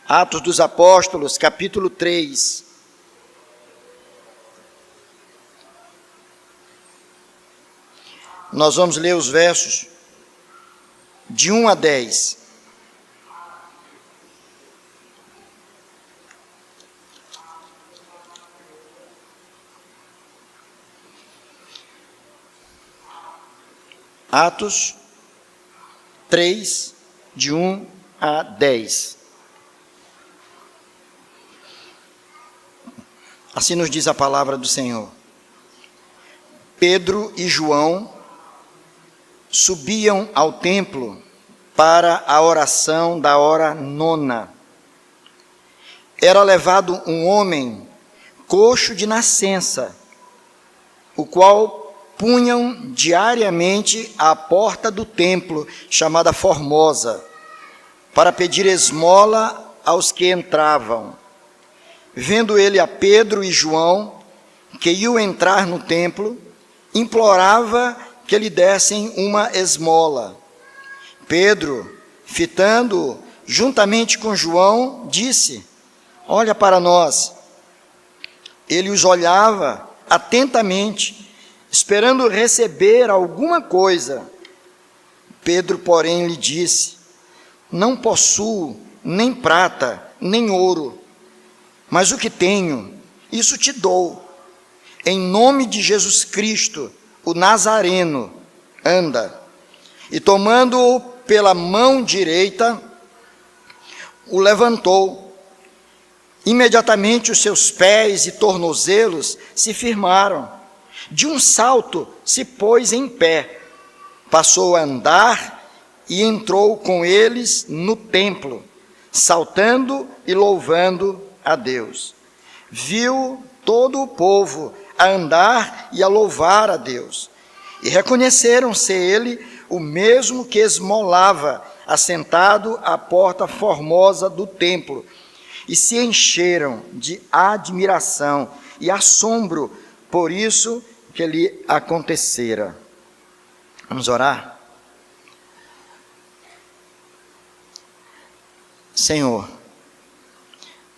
Atos dos Apóstolos, capítulo 3. Nós vamos ler os versos de 1 a 10. Atos 3, de 1 a 10. Assim nos diz a palavra do Senhor. Pedro e João subiam ao templo para a oração da hora nona. Era levado um homem coxo de nascença, o qual punham diariamente à porta do templo, chamada Formosa, para pedir esmola aos que entravam. Vendo ele a Pedro e João, que iam entrar no templo, implorava que lhe dessem uma esmola. Pedro, fitando-o juntamente com João, disse: olha para nós. Ele os olhava atentamente, esperando receber alguma coisa. Pedro, porém, lhe disse: não possuo nem prata, nem ouro, mas o que tenho, isso te dou. Em nome de Jesus Cristo, o Nazareno, anda. E tomando-o pela mão direita, o levantou. Imediatamente os seus pés e tornozelos se firmaram. De um salto se pôs em pé, passou a andar e entrou com eles no templo, saltando e louvando a Deus. Viu todo o povo a andar e a louvar a Deus, e reconheceram ser ele o mesmo que esmolava, assentado à porta formosa do templo, e se encheram de admiração e assombro por isso que lhe acontecera. Vamos orar? Senhor,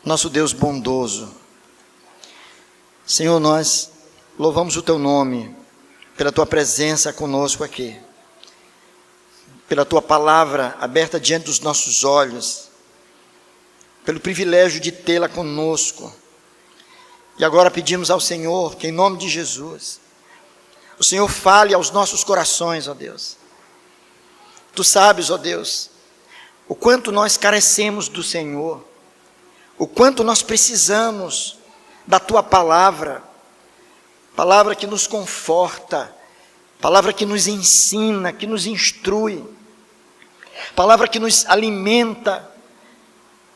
nosso Deus bondoso, Senhor, nós louvamos o Teu nome pela Tua presença conosco aqui, pela Tua palavra aberta diante dos nossos olhos, pelo privilégio de tê-la conosco. E agora pedimos ao Senhor que, em nome de Jesus, o Senhor fale aos nossos corações, ó Deus. Tu sabes, ó Deus, o quanto nós carecemos do Senhor, o quanto nós precisamos da Tua palavra, palavra que nos conforta, palavra que nos ensina, que nos instrui, palavra que nos alimenta,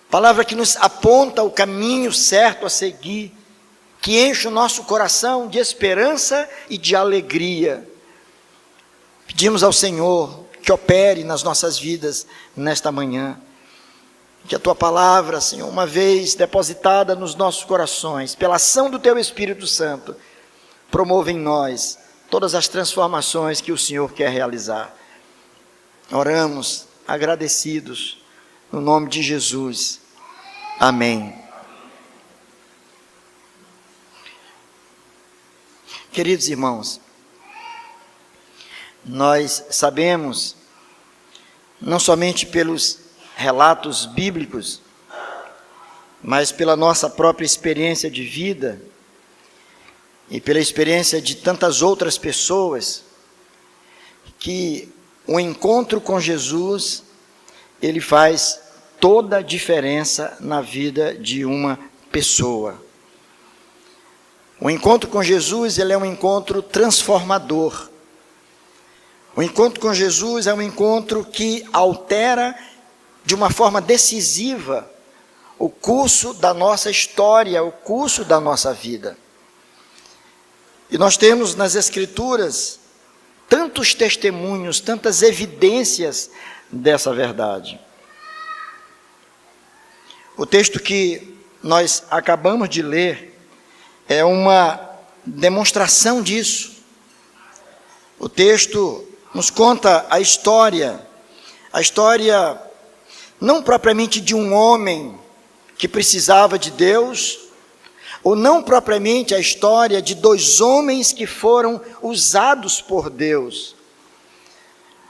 palavra que nos aponta o caminho certo a seguir, que enche o nosso coração de esperança e de alegria. Pedimos ao Senhor que opere nas nossas vidas nesta manhã, que a Tua palavra, Senhor, uma vez depositada nos nossos corações, pela ação do Teu Espírito Santo, promova em nós todas as transformações que o Senhor quer realizar. Oramos agradecidos, no nome de Jesus. Amém. Queridos irmãos, nós sabemos, não somente pelos relatos bíblicos, mas pela nossa própria experiência de vida e pela experiência de tantas outras pessoas, que o encontro com Jesus, ele faz toda a diferença na vida de uma pessoa. O encontro com Jesus, ele é um encontro transformador. O encontro com Jesus é um encontro que altera de uma forma decisiva o curso da nossa história, o curso da nossa vida. E nós temos nas Escrituras tantos testemunhos, tantas evidências dessa verdade. O texto que nós acabamos de ler é uma demonstração disso. O texto nos conta a história não propriamente de um homem que precisava de Deus, ou não propriamente a história de dois homens que foram usados por Deus,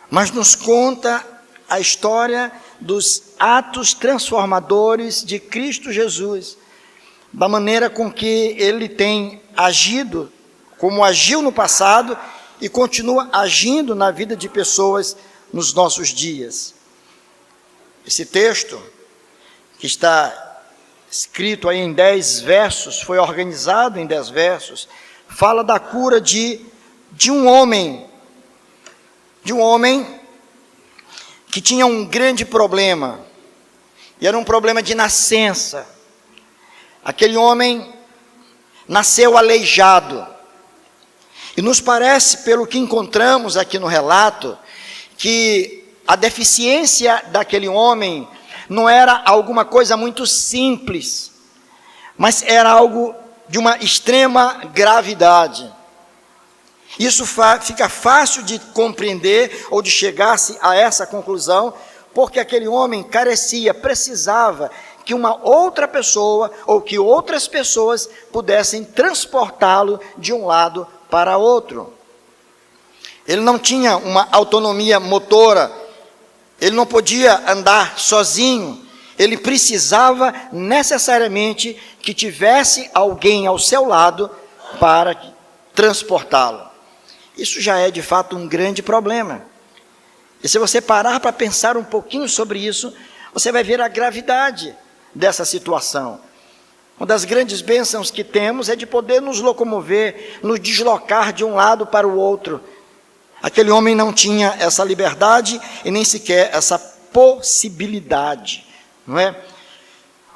mas nos conta a história dos atos transformadores de Cristo Jesus, da maneira com que Ele tem agido, como agiu no passado e continua agindo na vida de pessoas nos nossos dias. Esse texto, que está escrito aí em 10 versos, foi organizado em 10 versos, fala da cura de um homem que tinha um grande problema, e era um problema de nascença. Aquele homem nasceu aleijado, e nos parece, pelo que encontramos aqui no relato, que a deficiência daquele homem não era alguma coisa muito simples, mas era algo de uma extrema gravidade. Isso fica fácil de compreender ou de chegar-se a essa conclusão, porque aquele homem precisava que uma outra pessoa ou que outras pessoas pudessem transportá-lo de um lado para outro. Ele não tinha uma autonomia motora, ele não podia andar sozinho, ele precisava necessariamente que tivesse alguém ao seu lado para transportá-lo. Isso já é de fato um grande problema. E se você parar para pensar um pouquinho sobre isso, você vai ver a gravidade dessa situação. Uma das grandes bênçãos que temos é de poder nos locomover, nos deslocar de um lado para o outro. Aquele homem não tinha essa liberdade e nem sequer essa possibilidade, não é?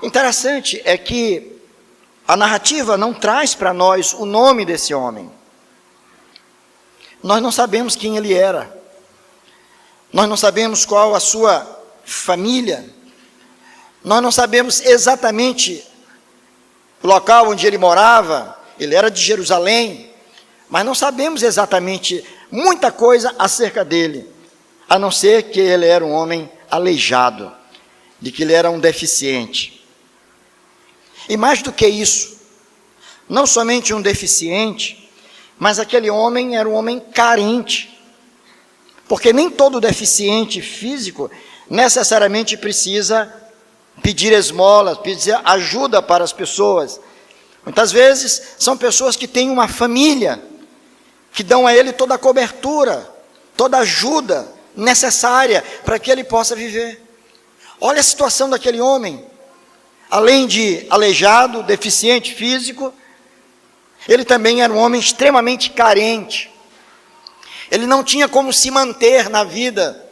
Interessante é que a narrativa não traz para nós o nome desse homem. Nós não sabemos quem ele era, nós não sabemos qual a sua família, nós não sabemos exatamente o local onde ele morava. Ele era de Jerusalém, mas não sabemos exatamente muita coisa acerca dele, a não ser que ele era um homem aleijado, de que ele era um deficiente. E mais do que isso, não somente um deficiente, mas aquele homem era um homem carente, porque nem todo deficiente físico necessariamente precisa pedir esmolas, pedir ajuda para as pessoas. Muitas vezes são pessoas que têm uma família, que dão a ele toda a cobertura, toda a ajuda necessária para que ele possa viver. Olha a situação daquele homem, além de aleijado, deficiente físico, ele também era um homem extremamente carente. Ele não tinha como se manter na vida.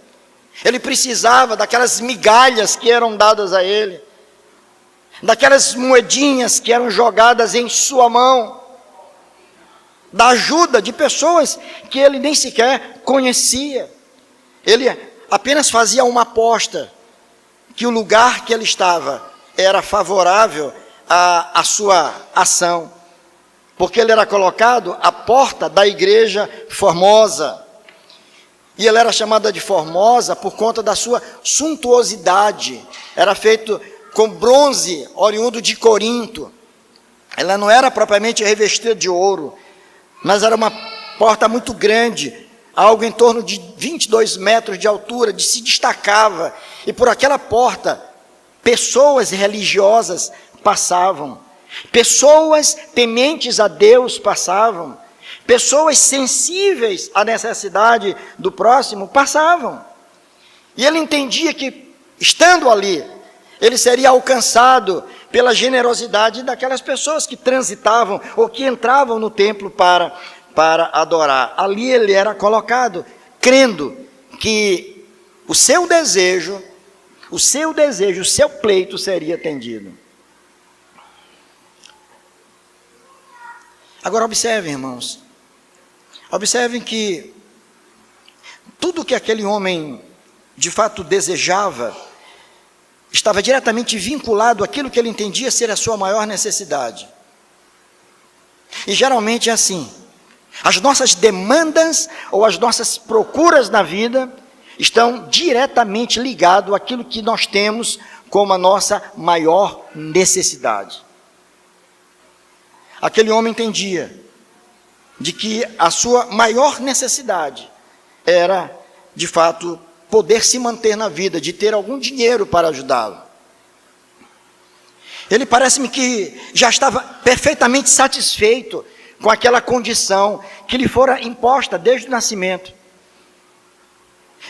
Ele precisava daquelas migalhas que eram dadas a ele, daquelas moedinhas que eram jogadas em sua mão, da ajuda de pessoas que ele nem sequer conhecia. Ele apenas fazia uma aposta, que o lugar que ele estava era favorável à sua ação, porque ele era colocado à porta da igreja Formosa, e ele era chamada de Formosa por conta da sua suntuosidade. Era feito com bronze oriundo de Corinto. Ela não era propriamente revestida de ouro, mas era uma porta muito grande, algo em torno de 22 metros de altura, se destacava, e por aquela porta, pessoas religiosas passavam, pessoas tementes a Deus passavam, pessoas sensíveis à necessidade do próximo passavam, e ele entendia que, estando ali, ele seria alcançado pela generosidade daquelas pessoas que transitavam ou que entravam no templo para adorar. Ali ele era colocado, crendo que o seu desejo, o seu pleito seria atendido. Agora observem, irmãos, observem que tudo que aquele homem de fato desejava estava diretamente vinculado àquilo que ele entendia ser a sua maior necessidade. E geralmente é assim. As nossas demandas ou as nossas procuras na vida estão diretamente ligadas àquilo que nós temos como a nossa maior necessidade. Aquele homem entendia de que a sua maior necessidade era, de fato, poder se manter na vida, de ter algum dinheiro para ajudá-lo. Ele parece-me que já estava perfeitamente satisfeito com aquela condição que lhe fora imposta desde o nascimento.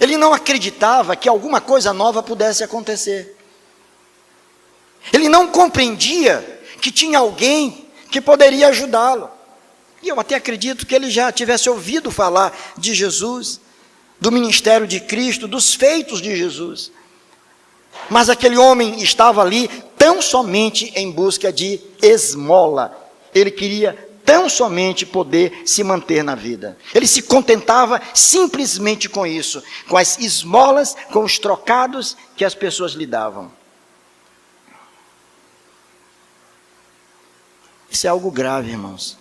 Ele não acreditava que alguma coisa nova pudesse acontecer. Ele não compreendia que tinha alguém que poderia ajudá-lo. E eu até acredito que ele já tivesse ouvido falar de Jesus, do ministério de Cristo, dos feitos de Jesus. Mas aquele homem estava ali tão somente em busca de esmola. Ele queria tão somente poder se manter na vida. Ele se contentava simplesmente com isso, com as esmolas, com os trocados que as pessoas lhe davam. Isso é algo grave, irmãos.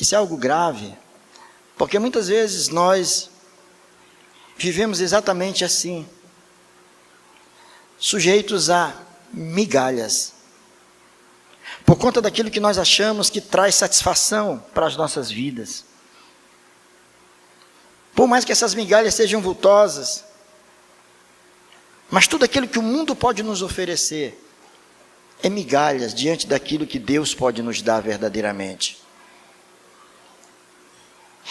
Isso é algo grave, porque muitas vezes nós vivemos exatamente assim, sujeitos a migalhas, por conta daquilo que nós achamos que traz satisfação para as nossas vidas. Por mais que essas migalhas sejam vultosas, mas tudo aquilo que o mundo pode nos oferecer é migalhas diante daquilo que Deus pode nos dar verdadeiramente.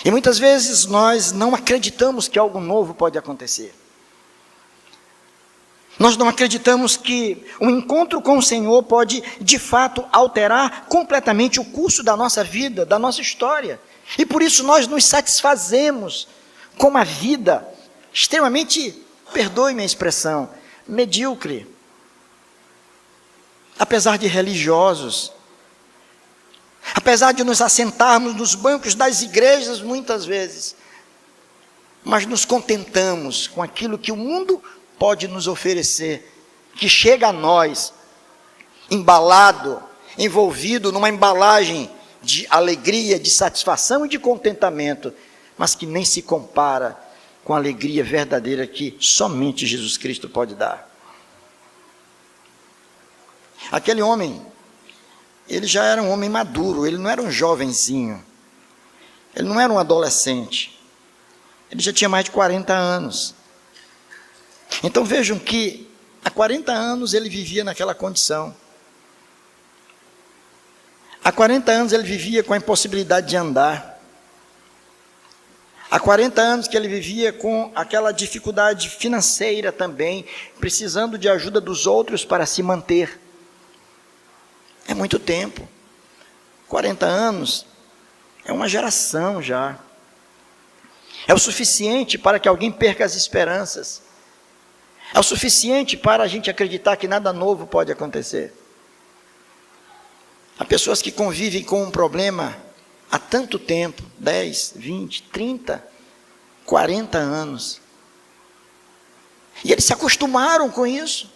E muitas vezes nós não acreditamos que algo novo pode acontecer. Nós não acreditamos que um encontro com o Senhor pode, de fato, alterar completamente o curso da nossa vida, da nossa história. E por isso nós nos satisfazemos com uma vida extremamente, perdoe-me a expressão, medíocre. Apesar de religiosos, apesar de nos assentarmos nos bancos das igrejas muitas vezes, mas nos contentamos com aquilo que o mundo pode nos oferecer, que chega a nós, embalado, envolvido numa embalagem de alegria, de satisfação e de contentamento, mas que nem se compara com a alegria verdadeira que somente Jesus Cristo pode dar. Aquele homem, ele já era um homem maduro, ele não era um jovenzinho, ele não era um adolescente, ele já tinha mais de 40 anos. Então vejam que há 40 anos ele vivia naquela condição. Há 40 anos ele vivia com a impossibilidade de andar. Há 40 anos que ele vivia com aquela dificuldade financeira também, precisando de ajuda dos outros para se manter. É muito tempo. 40 anos é uma geração já. É o suficiente para que alguém perca as esperanças. É o suficiente para a gente acreditar que nada novo pode acontecer. Há pessoas que convivem com um problema há tanto tempo, 10, 20, 30, 40 anos. E eles se acostumaram com isso.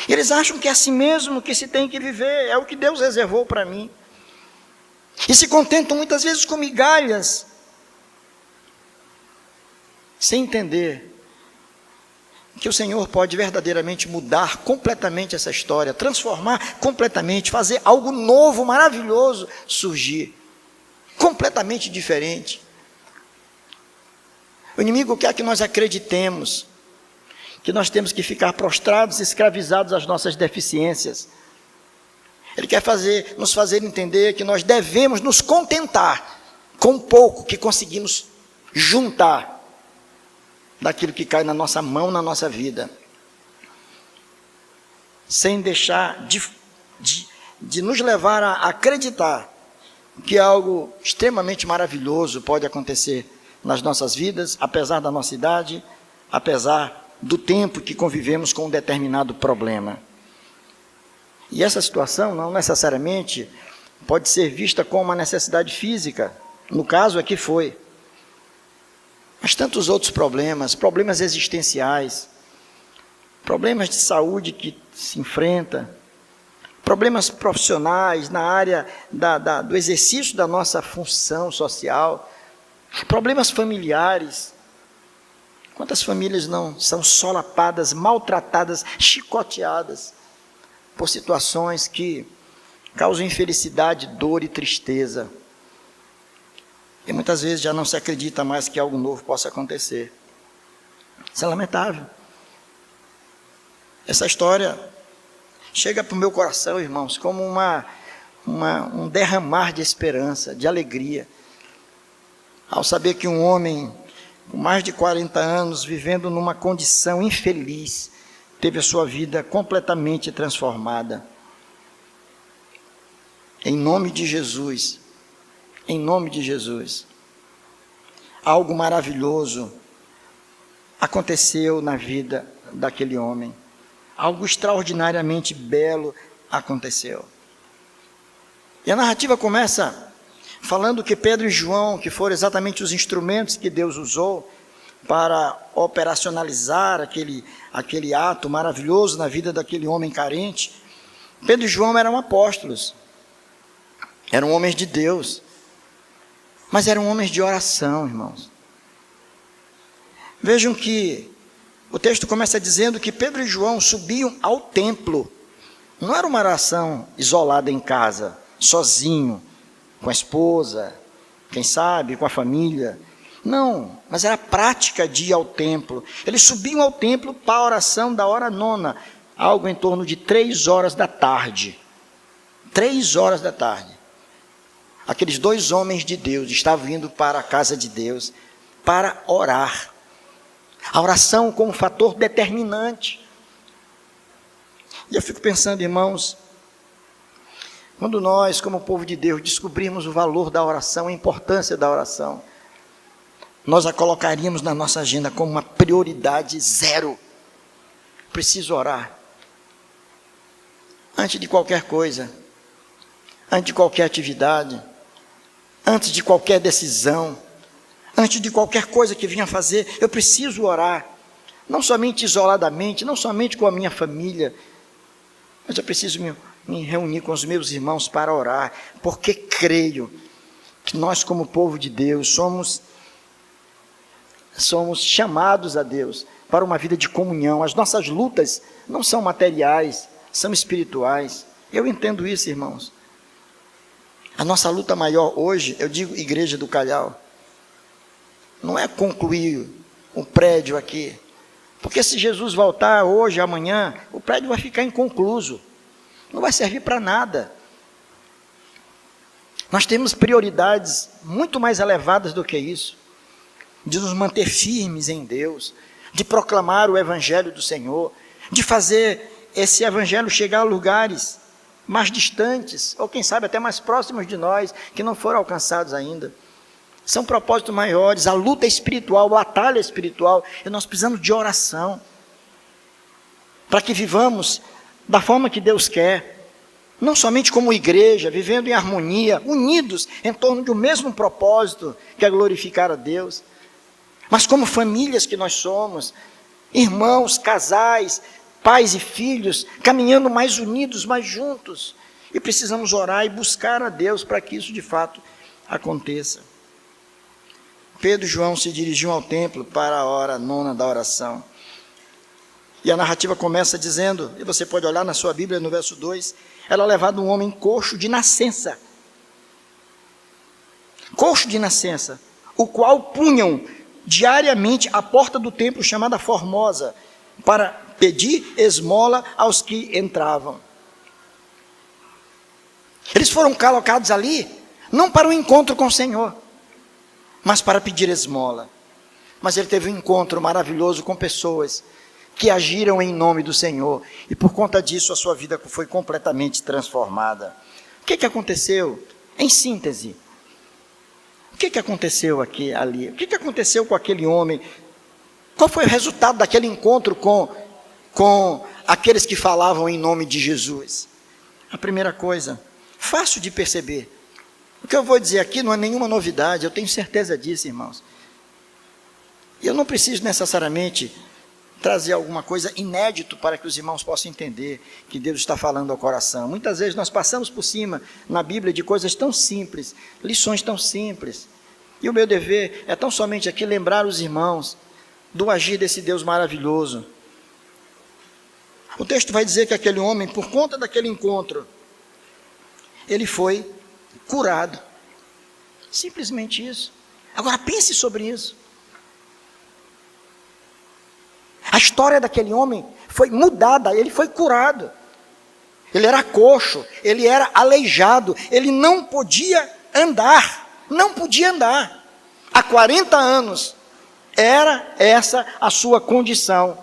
Eles acham que é assim mesmo que se tem que viver, é o que Deus reservou para mim. E se contentam muitas vezes com migalhas, sem entender que o Senhor pode verdadeiramente mudar completamente essa história, transformar completamente, fazer algo novo, maravilhoso surgir, completamente diferente. O inimigo quer que nós acreditemos que nós temos que ficar prostrados, escravizados às nossas deficiências. Ele quer nos fazer entender que nós devemos nos contentar com o pouco que conseguimos juntar daquilo que cai na nossa mão, na nossa vida, sem deixar de nos levar a acreditar que algo extremamente maravilhoso pode acontecer nas nossas vidas, apesar da nossa idade, apesar do tempo que convivemos com um determinado problema. E essa situação não necessariamente pode ser vista como uma necessidade física, no caso aqui foi, mas tantos outros problemas, problemas existenciais, problemas de saúde que se enfrenta, problemas profissionais na área do exercício da nossa função social, problemas familiares, Quantas famílias não são solapadas, maltratadas, chicoteadas por situações que causam infelicidade, dor e tristeza. E muitas vezes já não se acredita mais que algo novo possa acontecer. Isso é lamentável. Essa história chega para o meu coração, irmãos, como um derramar de esperança, de alegria, ao saber que um homem com mais de 40 anos, vivendo numa condição infeliz, teve a sua vida completamente transformada. Em nome de Jesus, algo maravilhoso aconteceu na vida daquele homem. Algo extraordinariamente belo aconteceu. E a narrativa começa falando que Pedro e João, que foram exatamente os instrumentos que Deus usou para operacionalizar aquele ato maravilhoso na vida daquele homem carente, Pedro e João eram apóstolos, eram homens de Deus, mas eram homens de oração, irmãos. Vejam que o texto começa dizendo que Pedro e João subiam ao templo. Não era uma oração isolada em casa, sozinho, com a esposa, quem sabe, com a família. Não, mas era a prática de ir ao templo. Eles subiam ao templo para a oração da hora nona, algo em torno de 3 horas da tarde. 3 horas da tarde. Aqueles 2 homens de Deus estavam indo para a casa de Deus para orar. A oração como fator determinante. E eu fico pensando, irmãos, quando nós, como povo de Deus, descobrirmos o valor da oração, a importância da oração, nós a colocaríamos na nossa agenda como uma prioridade 0. Preciso orar. Antes de qualquer coisa, antes de qualquer atividade, antes de qualquer decisão, antes de qualquer coisa que venha fazer, eu preciso orar. Não somente isoladamente, não somente com a minha família, mas eu preciso me reunir com os meus irmãos para orar, porque creio que nós, como povo de Deus, somos chamados a Deus para uma vida de comunhão. As nossas lutas não são materiais, são espirituais. Eu entendo isso, irmãos. A nossa luta maior hoje, eu digo Igreja do Calhau, não é concluir o prédio aqui, porque se Jesus voltar hoje, amanhã, o prédio vai ficar inconcluso, não vai servir para nada. Nós temos prioridades muito mais elevadas do que isso, de nos manter firmes em Deus, de proclamar o Evangelho do Senhor, de fazer esse Evangelho chegar a lugares mais distantes, ou quem sabe até mais próximos de nós, que não foram alcançados ainda. São propósitos maiores, a luta espiritual, a batalha espiritual, e nós precisamos de oração, para que vivamos da forma que Deus quer, não somente como igreja, vivendo em harmonia, unidos em torno de um mesmo propósito, que é glorificar a Deus, mas como famílias que nós somos, irmãos, casais, pais e filhos, caminhando mais unidos, mais juntos, e precisamos orar e buscar a Deus para que isso de fato aconteça. Pedro e João se dirigiam ao templo para a hora nona da oração. E a narrativa começa dizendo, e você pode olhar na sua Bíblia no verso 2, era levado um homem coxo de nascença. Coxo de nascença, o qual punham diariamente à porta do templo chamada Formosa, para pedir esmola aos que entravam. Eles foram colocados ali, não para um encontro com o Senhor, mas para pedir esmola. Mas ele teve um encontro maravilhoso com pessoas que agiram em nome do Senhor, e por conta disso a sua vida foi completamente transformada. O que aconteceu? Em síntese, o que aconteceu ali? O que aconteceu com aquele homem? Qual foi o resultado daquele encontro com aqueles que falavam em nome de Jesus? A primeira coisa, fácil de perceber. O que eu vou dizer aqui não é nenhuma novidade, eu tenho certeza disso, irmãos. E eu não preciso necessariamente trazer alguma coisa inédito para que os irmãos possam entender que Deus está falando ao coração. Muitas vezes nós passamos por cima na Bíblia de coisas tão simples, lições tão simples. E o meu dever é tão somente aqui lembrar os irmãos do agir desse Deus maravilhoso. O texto vai dizer que aquele homem, por conta daquele encontro, ele foi curado. Simplesmente isso. Agora pense sobre isso. A história daquele homem foi mudada, ele foi curado. Ele era coxo, ele era aleijado, ele não podia andar, Há 40 anos era essa a sua condição.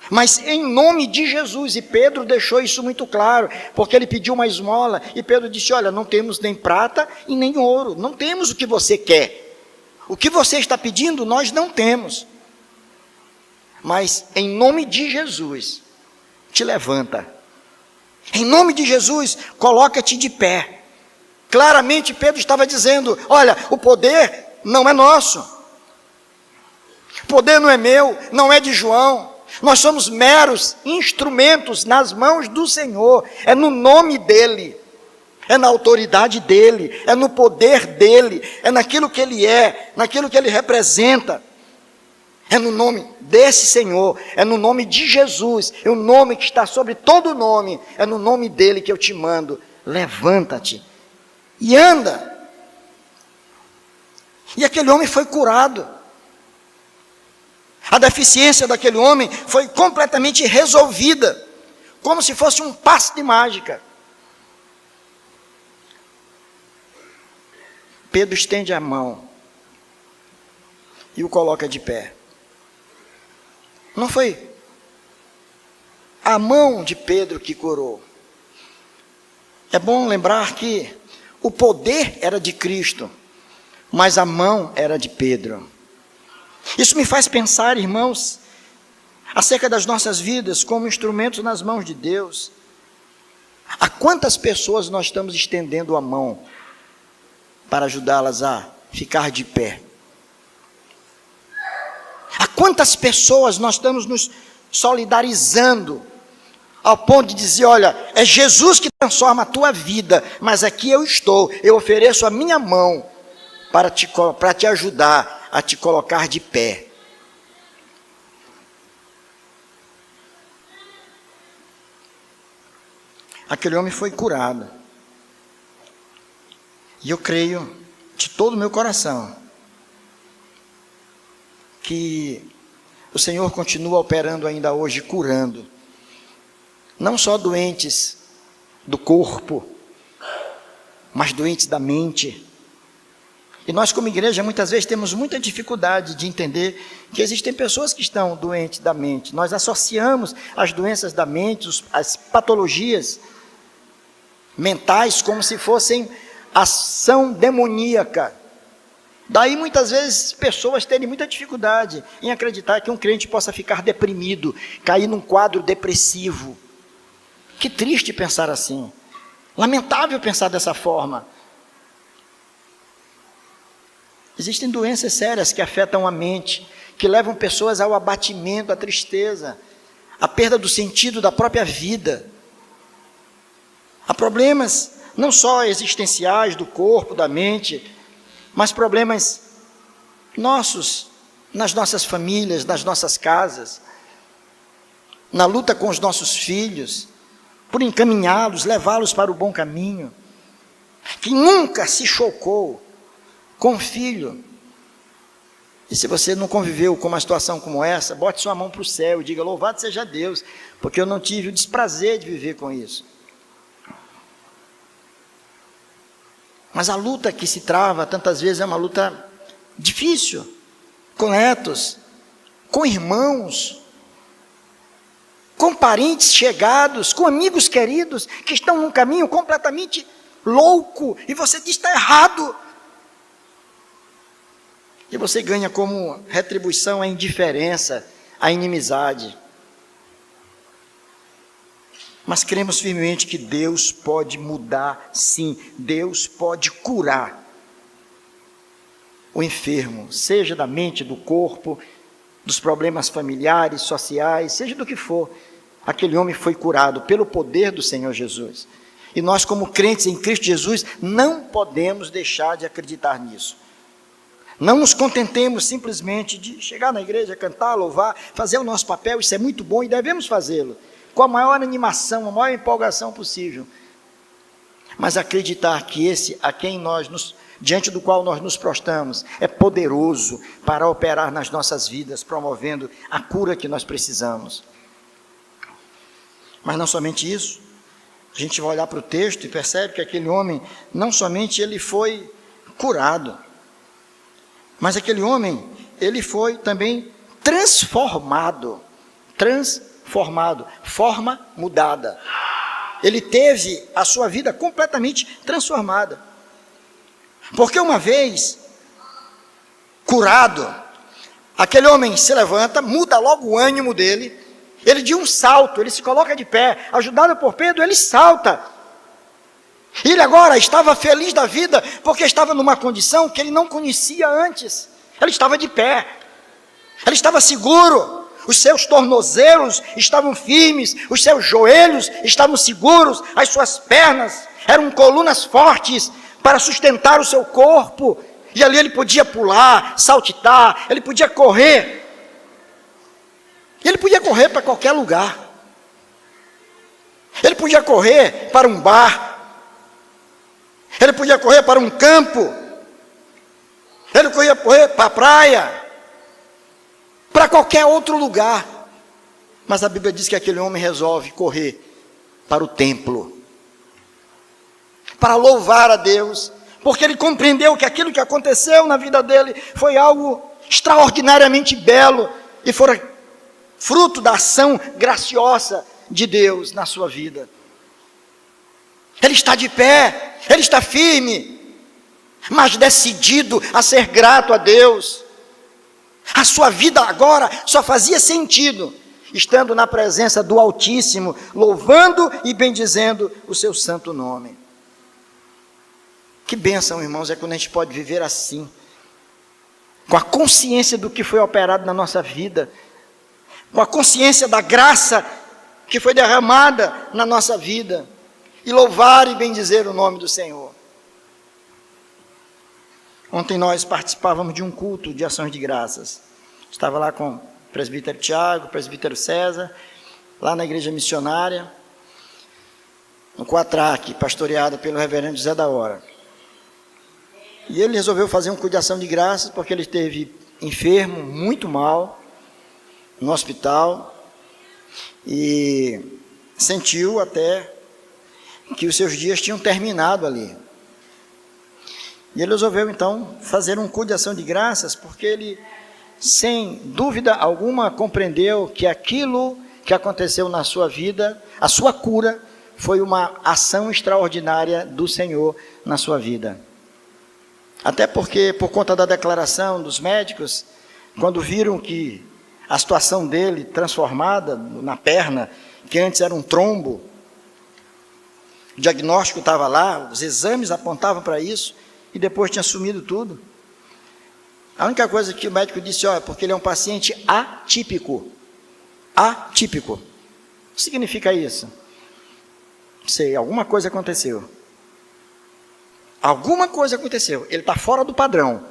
Mas em nome de Jesus, e Pedro deixou isso muito claro, porque ele pediu uma esmola, e Pedro disse, olha, não temos nem prata e nem ouro, não temos o que você quer. O que você está pedindo, nós não temos. Mas em nome de Jesus, te levanta. Em nome de Jesus, coloca-te de pé. Claramente Pedro estava dizendo, olha, o poder não é nosso. O poder não é meu, não é de João. Nós somos meros instrumentos nas mãos do Senhor. É no nome dEle, é na autoridade dEle, é no poder dEle, é naquilo que Ele é, naquilo que Ele representa. É no nome desse Senhor, é no nome de Jesus, é o nome que está sobre todo nome, é no nome dEle que eu te mando. Levanta-te e anda. E aquele homem foi curado. A deficiência daquele homem foi completamente resolvida, como se fosse um passe de mágica. Pedro estende a mão e o coloca de pé. Não foi a mão de Pedro que curou. É bom lembrar que o poder era de Cristo, mas a mão era de Pedro. Isso me faz pensar, irmãos, acerca das nossas vidas como instrumentos nas mãos de Deus. A quantas pessoas nós estamos estendendo a mão para ajudá-las a ficar de pé? A quantas pessoas nós estamos nos solidarizando ao ponto de dizer, olha, é Jesus que transforma a tua vida, mas aqui eu estou, eu ofereço a minha mão para te ajudar a te colocar de pé. Aquele homem foi curado. E eu creio de todo o meu coração que o Senhor continua operando ainda hoje, curando. Não só doentes do corpo, mas doentes da mente. E nós como igreja muitas vezes temos muita dificuldade de entender que existem pessoas que estão doentes da mente. Nós associamos as doenças da mente, as patologias mentais como se fossem ação demoníaca. Daí muitas vezes pessoas terem muita dificuldade em acreditar que um crente possa ficar deprimido, cair num quadro depressivo. Que triste pensar assim. Lamentável pensar dessa forma. Existem doenças sérias que afetam a mente, que levam pessoas ao abatimento, à tristeza, à perda do sentido da própria vida. Há problemas não só existenciais do corpo, da mente, mas problemas nossos, nas nossas famílias, nas nossas casas, na luta com os nossos filhos, por encaminhá-los, levá-los para o bom caminho. Quem nunca se chocou com um filho? E se você não conviveu com uma situação como essa, bote sua mão para o céu e diga, louvado seja Deus, porque eu não tive o desprazer de viver com isso. Mas a luta que se trava, tantas vezes, é uma luta difícil, com netos, com irmãos, com parentes chegados, com amigos queridos, que estão num caminho completamente louco, e você diz, está errado. E você ganha como retribuição a indiferença, a inimizade. Mas cremos firmemente que Deus pode mudar, sim, Deus pode curar o enfermo, seja da mente, do corpo, dos problemas familiares, sociais, seja do que for. Aquele homem foi curado pelo poder do Senhor Jesus. E nós, como crentes em Cristo Jesus, não podemos deixar de acreditar nisso. Não nos contentemos simplesmente de chegar na igreja, cantar, louvar, fazer o nosso papel, isso é muito bom e devemos fazê-lo, com a maior animação, a maior empolgação possível. Mas acreditar que esse a quem diante do qual nós nos prostramos é poderoso para operar nas nossas vidas, promovendo a cura que nós precisamos. Mas não somente isso, a gente vai olhar para o texto e percebe que aquele homem, não somente ele foi curado, mas aquele homem, ele foi também transformado, forma mudada. Ele teve a sua vida completamente transformada. Porque uma vez curado, aquele homem se levanta, muda logo o ânimo dele, ele de um salto, ele se coloca de pé, ajudado por Pedro, ele salta. Ele agora estava feliz da vida, porque estava numa condição que ele não conhecia antes. Ele estava de pé, ele estava seguro, os seus tornozelos estavam firmes, os seus joelhos estavam seguros, as suas pernas eram colunas fortes para sustentar o seu corpo, e ali ele podia pular, saltitar, ele podia correr, para qualquer lugar, ele podia correr para um bar, ele podia correr para um campo, ele podia correr para a praia, para qualquer outro lugar, mas a Bíblia diz que aquele homem resolve correr para o templo, para louvar a Deus, porque ele compreendeu que aquilo que aconteceu na vida dele foi algo extraordinariamente belo, e fora fruto da ação graciosa de Deus na sua vida. Ele está de pé, ele está firme, mas decidido a ser grato a Deus. A sua vida agora só fazia sentido estando na presença do Altíssimo, louvando e bendizendo o seu santo nome. Que bênção, irmãos, é quando a gente pode viver assim, com a consciência do que foi operado na nossa vida, com a consciência da graça que foi derramada na nossa vida, e louvar e bendizer o nome do Senhor. Ontem nós participávamos de um culto de ações de graças. Estava lá com o presbítero Tiago, o presbítero César, lá na igreja missionária, no Quatraque, pastoreado pelo reverendo José da Hora. E ele resolveu fazer um culto de ação de graças, porque ele esteve enfermo, muito mal, no hospital, e sentiu até que os seus dias tinham terminado ali. E ele resolveu então fazer um culto de ação de graças, porque ele, sem dúvida alguma, compreendeu que aquilo que aconteceu na sua vida, a sua cura, foi uma ação extraordinária do Senhor na sua vida. Até porque, por conta da declaração dos médicos, quando viram que a situação dele transformada na perna, que antes era um trombo, o diagnóstico estava lá, os exames apontavam para isso, e depois tinha sumido tudo. A única coisa que o médico disse, porque ele é um paciente atípico. Atípico. O que significa isso? Não sei, alguma coisa aconteceu. Alguma coisa aconteceu, ele está fora do padrão.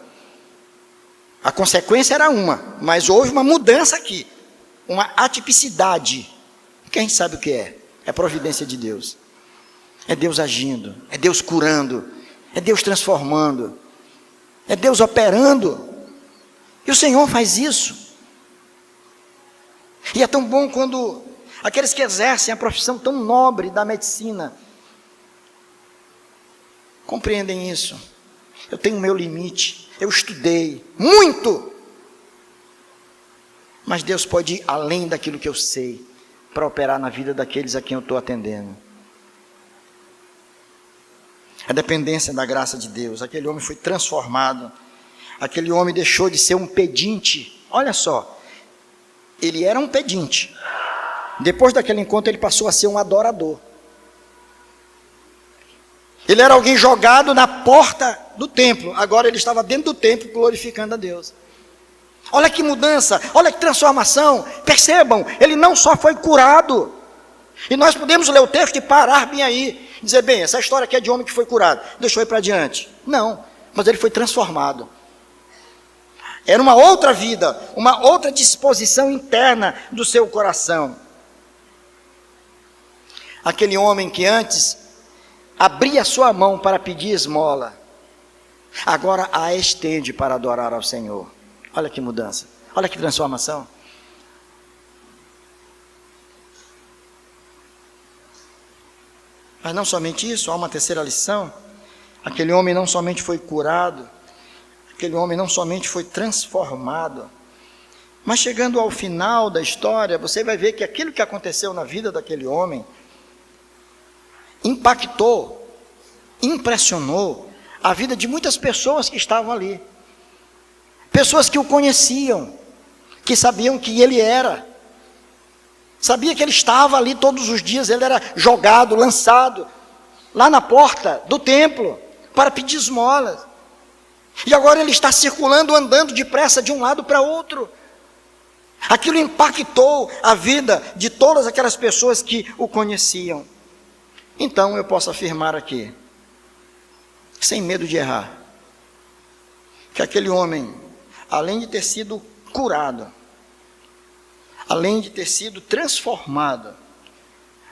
A consequência era uma, mas houve uma mudança aqui, uma atipicidade. Quem sabe o que é? É providência de Deus. É Deus agindo, é Deus curando, é Deus transformando, é Deus operando. E o Senhor faz isso. E é tão bom quando aqueles que exercem a profissão tão nobre da medicina compreendem isso. Eu tenho o meu limite, eu estudei muito, mas Deus pode ir além daquilo que eu sei, para operar na vida daqueles a quem eu estou atendendo. A dependência da graça de Deus. Aquele homem foi transformado, aquele homem deixou de ser um pedinte. Olha só, ele era um pedinte, depois daquele encontro ele passou a ser um adorador. Ele era alguém jogado na porta do templo, agora ele estava dentro do templo glorificando a Deus. Olha que mudança, olha que transformação. Percebam, ele não só foi curado, e nós podemos ler o texto e parar bem aí, dizer, bem, essa história aqui é de homem que foi curado, deixou ir para adiante. Não, mas ele foi transformado. Era uma outra vida, uma outra disposição interna do seu coração. Aquele homem que antes abria sua mão para pedir esmola, agora a estende para adorar ao Senhor. Olha que mudança, olha que transformação. Mas não somente isso, há uma terceira lição. Aquele homem não somente foi curado, aquele homem não somente foi transformado, mas chegando ao final da história, você vai ver que aquilo que aconteceu na vida daquele homem impactou, impressionou a vida de muitas pessoas que estavam ali. Pessoas que o conheciam, que sabiam que ele era. Sabia que ele estava ali todos os dias, ele era jogado, lançado, lá na porta do templo, para pedir esmolas. E agora ele está circulando, andando depressa de um lado para outro. Aquilo impactou a vida de todas aquelas pessoas que o conheciam. Então eu posso afirmar aqui, sem medo de errar, que aquele homem, além de ter sido curado, além de ter sido transformado,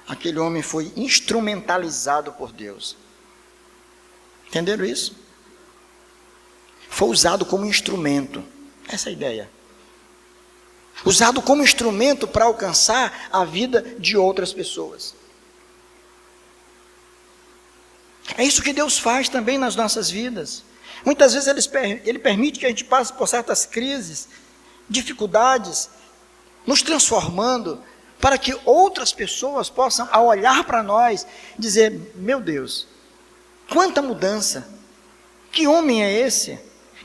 aquele homem foi instrumentalizado por Deus. Entenderam isso? Foi usado como instrumento. Essa é a ideia. Usado como instrumento para alcançar a vida de outras pessoas. É isso que Deus faz também nas nossas vidas. Muitas vezes Ele permite que a gente passe por certas crises, dificuldades, nos transformando, para que outras pessoas possam, ao olhar para nós, dizer: meu Deus, quanta mudança, que homem é esse,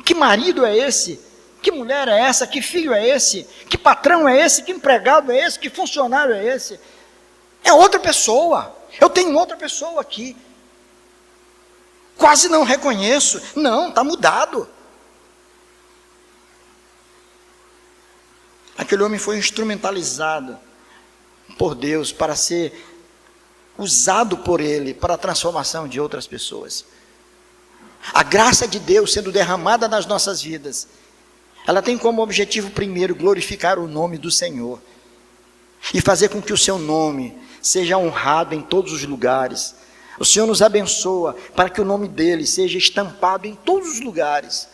que marido é esse, que mulher é essa, que filho é esse, que patrão é esse, que empregado é esse, que funcionário é esse, é outra pessoa, eu tenho outra pessoa aqui, quase não reconheço, não, está mudado. Aquele homem foi instrumentalizado por Deus para ser usado por Ele para a transformação de outras pessoas. A graça de Deus sendo derramada nas nossas vidas, ela tem como objetivo primeiro glorificar o nome do Senhor e fazer com que o seu nome seja honrado em todos os lugares. O Senhor nos abençoa para que o nome dele seja estampado em todos os lugares.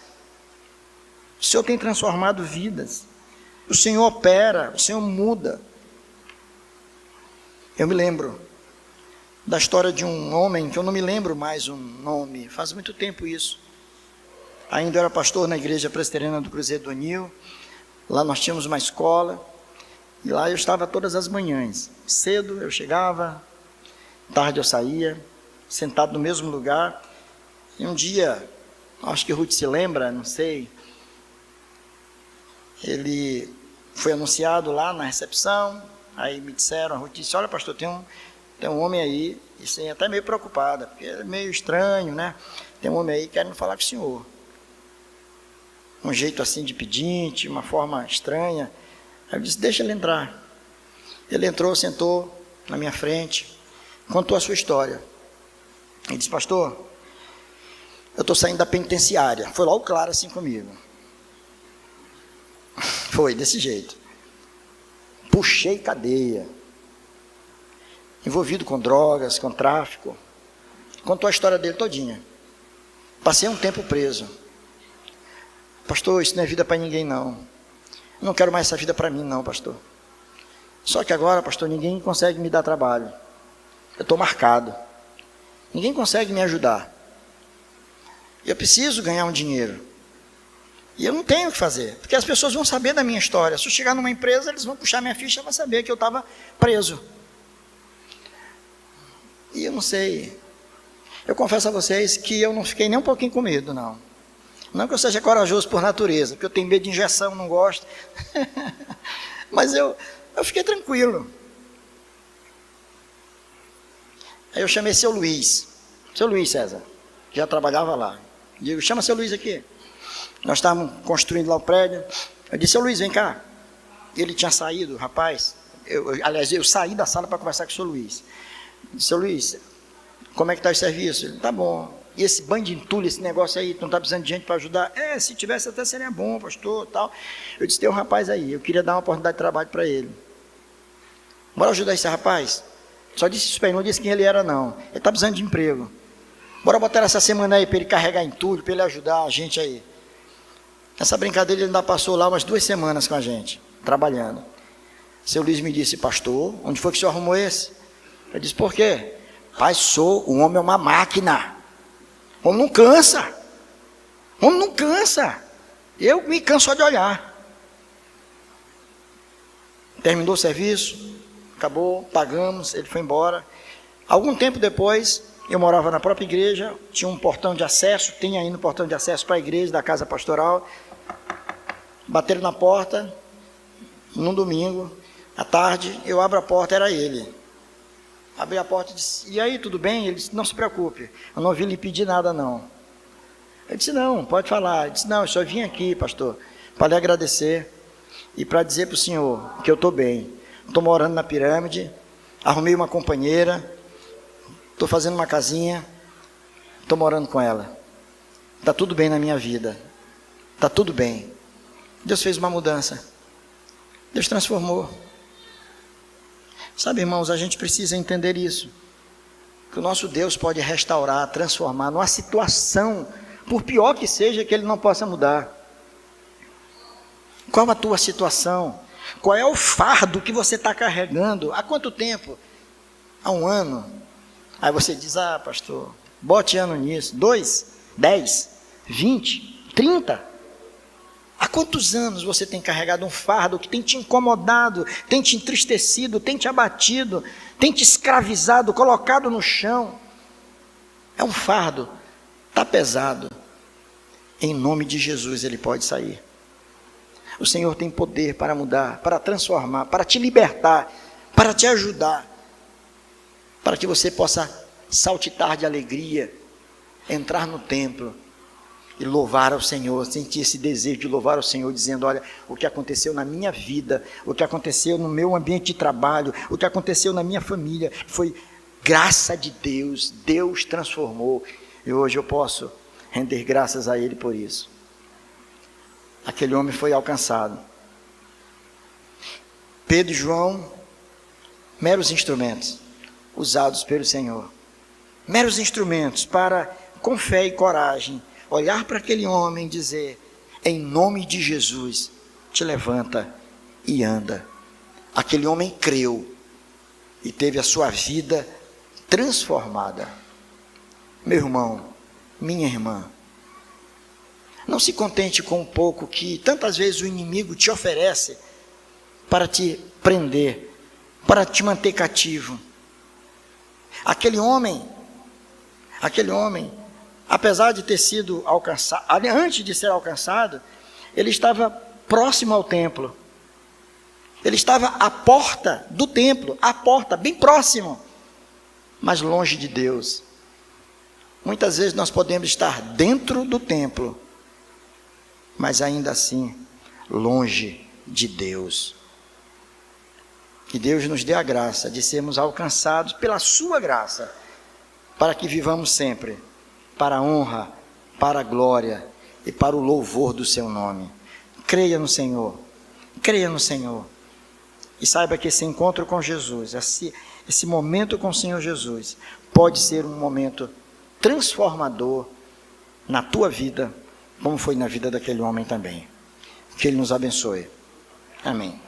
O Senhor tem transformado vidas. O Senhor opera, o Senhor muda. Eu me lembro da história de um homem, que eu não me lembro mais o nome, faz muito tempo isso. Ainda eu era pastor na igreja presbiteriana do Cruzeiro do Anil. Lá nós tínhamos uma escola, e lá eu estava todas as manhãs. Cedo eu chegava, tarde eu saía, sentado no mesmo lugar. E um dia, acho que Ruth se lembra, não sei, ele foi anunciado lá na recepção. Aí me disseram, a Ruth disse: olha, pastor, tem um homem aí, e sim, até meio preocupada, porque é meio estranho, né? Tem um homem aí querendo falar com o senhor. Um jeito assim de pedinte, uma forma estranha. Aí eu disse: deixa ele entrar. Ele entrou, sentou na minha frente, contou a sua história. Ele disse: pastor, eu estou saindo da penitenciária. Foi logo claro assim comigo. Foi desse jeito. Puxei cadeia, envolvido com drogas, com tráfico. Contou a história dele todinha. Passei um tempo preso. Pastor, isso não é vida para ninguém não. Eu não quero mais essa vida para mim não, pastor. Só que agora, pastor, ninguém consegue me dar trabalho. Eu estou marcado. Ninguém consegue me ajudar. Eu preciso ganhar um dinheiro. E eu não tenho o que fazer, porque as pessoas vão saber da minha história. Se eu chegar numa empresa, eles vão puxar minha ficha e vão saber que eu estava preso. E eu não sei. Eu confesso a vocês que eu não fiquei nem um pouquinho com medo, não. Não que eu seja corajoso por natureza, porque eu tenho medo de injeção, não gosto. Mas eu fiquei tranquilo. Aí eu chamei seu Luiz César, que já trabalhava lá. Digo: chama seu Luiz aqui. Nós estávamos construindo lá o prédio. Eu disse: seu Luiz, vem cá. Ele tinha saído, rapaz. Aliás, eu saí da sala para conversar com o seu Luiz. Eu disse: seu Luiz, como é que está o serviço? Ele: tá bom. E esse banho de entulho, esse negócio aí, tu não está precisando de gente para ajudar? Se tivesse até seria bom, pastor, tal. Eu disse, tem um rapaz aí, eu queria dar uma oportunidade de trabalho para ele. Bora ajudar esse rapaz? Só disse isso para ele, não disse quem ele era não. Ele está precisando de emprego. Bora botar essa semana aí para ele carregar entulho, para ele ajudar a gente aí. Essa brincadeira ele ainda passou lá umas 2 semanas com a gente, trabalhando. Seu Luiz me disse, pastor, onde foi que o senhor arrumou esse? Eu disse, por quê? Pai, o homem é uma máquina. O homem não cansa. O homem não cansa. Eu me canso só de olhar. Terminou o serviço, acabou, pagamos, ele foi embora. Algum tempo depois, eu morava na própria igreja, tinha um portão de acesso, tem ainda um portão de acesso para a igreja, da casa pastoral. Bateram na porta, num domingo, à tarde, eu abro a porta, era ele. Abri a porta e disse, e aí, tudo bem? Ele disse, não se preocupe, eu não vim lhe pedir nada não. Eu disse, não, pode falar. Ele disse, não, eu só vim aqui, pastor, para lhe agradecer e para dizer para o senhor que eu estou bem. Estou morando na pirâmide, arrumei uma companheira, estou fazendo uma casinha, estou morando com ela. Está tudo bem na minha vida, está tudo bem. Deus fez uma mudança, Deus transformou. Sabe, irmãos, a gente precisa entender isso, que o nosso Deus pode restaurar, transformar numa situação, por pior que seja, que Ele não possa mudar. Qual a tua situação? Qual é o fardo que você está carregando? Há quanto tempo? Há 1 ano? Aí você diz, pastor, bote ano nisso. 2, 10, 20, 30? Há quantos anos você tem carregado um fardo que tem te incomodado, tem te entristecido, tem te abatido, tem te escravizado, colocado no chão? É um fardo, está pesado. Em nome de Jesus ele pode sair. O Senhor tem poder para mudar, para transformar, para te libertar, para te ajudar, para que você possa saltitar de alegria, entrar no templo e louvar ao Senhor, sentir esse desejo de louvar ao Senhor, dizendo, olha, o que aconteceu na minha vida, o que aconteceu no meu ambiente de trabalho, o que aconteceu na minha família, foi graça de Deus, Deus transformou, e hoje eu posso render graças a Ele por isso. Aquele homem foi alcançado. Pedro e João, meros instrumentos, usados pelo Senhor, meros instrumentos para, com fé e coragem, olhar para aquele homem e dizer, em nome de Jesus, te levanta e anda. Aquele homem creu e teve a sua vida transformada. Meu irmão, minha irmã, não se contente com o pouco que tantas vezes o inimigo te oferece para te prender, para te manter cativo. Aquele homem, apesar de ter sido alcançado, antes de ser alcançado, ele estava próximo ao templo. Ele estava à porta do templo, à porta, bem próximo, mas longe de Deus. Muitas vezes nós podemos estar dentro do templo, mas ainda assim, longe de Deus. Que Deus nos dê a graça de sermos alcançados pela sua graça, para que vivamos sempre para a honra, para a glória e para o louvor do seu nome. Creia no Senhor, creia no Senhor, e saiba que esse encontro com Jesus, esse momento com o Senhor Jesus, pode ser um momento transformador na tua vida, como foi na vida daquele homem também. Que Ele nos abençoe. Amém.